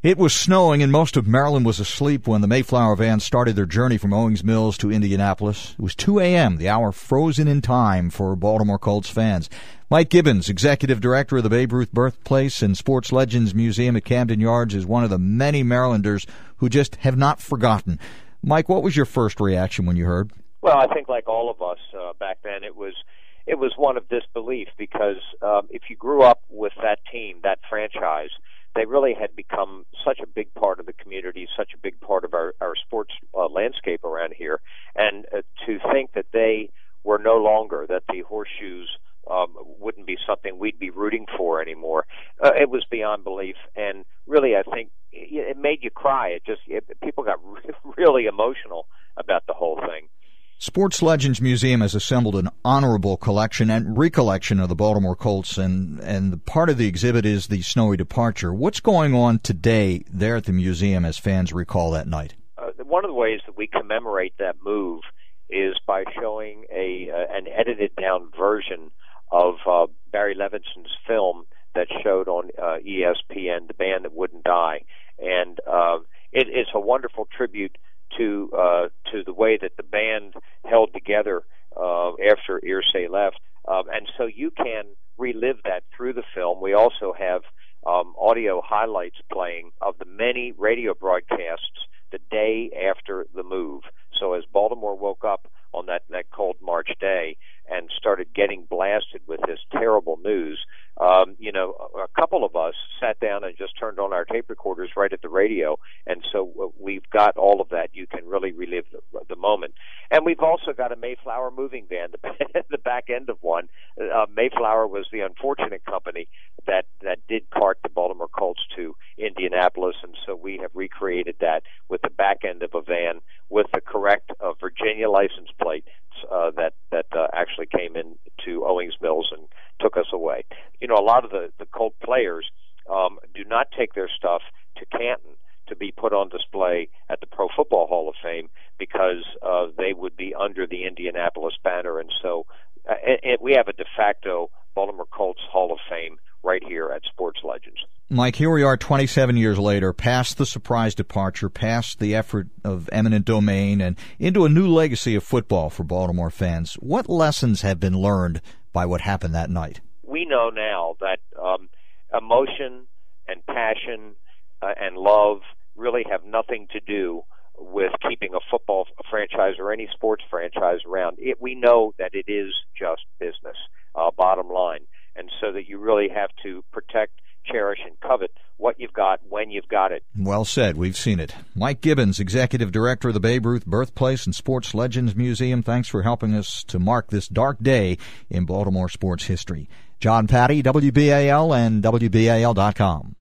It was snowing and most of Maryland was asleep when the Mayflower van started their journey from Owings Mills to Indianapolis. It was 2 a.m., the hour frozen in time for Baltimore Colts fans. Mike Gibbons, executive director of the Babe Ruth Birthplace and Sports Legends Museum at Camden Yards, is one of the many Marylanders who just have not forgotten. Mike, what was your first reaction when you heard? Well, I think like all of us back then, it was one of disbelief because if you grew up with that team, that franchise, they really had become such a big part of the community, such a big part of our sports landscape around here. And to think that they were no longer, that the horseshoes wouldn't be something we'd be rooting for anymore, it was beyond belief. And really, I think it made you cry. People got really emotional about the whole thing. Sports Legends Museum has assembled an honorable collection and recollection of the Baltimore Colts, and part of the exhibit is the snowy departure. What's going on today there at the museum as fans recall that night? One of the ways that we commemorate that move is by showing an edited-down version of Barry Levinson's film that showed on ESPN, The Band That Wouldn't Die. And it's a wonderful tribute to the way that the band held together after Irsay left. And so you can relive that through the film. We also have audio highlights playing of the many radio broadcasts the day after the move. So as Baltimore woke up on that cold March day and started getting blasted with this terrible news, a couple of us sat down and just turned on our tape recorders right at the radio, and so we've got all of that. You can really relive the moment. And we've also got a Mayflower moving van, the back end of one. Mayflower was the unfortunate company that did cart the Baltimore Colts to Indianapolis, and so we have recreated that with the back end of a van with the correct Virginia license plate that actually came in to Owings Mills and took us away. A lot of the Colt players do not take their stuff to Canton to be put on display at the Pro Football Hall of Fame because they would be under the Indianapolis banner. And so we have a de facto Baltimore Colts Hall of Fame right here at Sports Legends. Mike, here we are 27 years later, past the surprise departure, past the effort of eminent domain, and into a new legacy of football for Baltimore fans. What lessons have been learned by what happened that night? We know now that emotion and passion and love really have nothing to do with keeping a football franchise or any sports franchise around. We know that it is just business, bottom line. And so that you really have to protect, cherish, and covet what you've got when you've got it. Well said. We've seen it. Mike Gibbons, Executive Director of the Babe Ruth Birthplace and Sports Legends Museum, thanks for helping us to mark this dark day in Baltimore sports history. John Patti, WBAL and WBAL.com.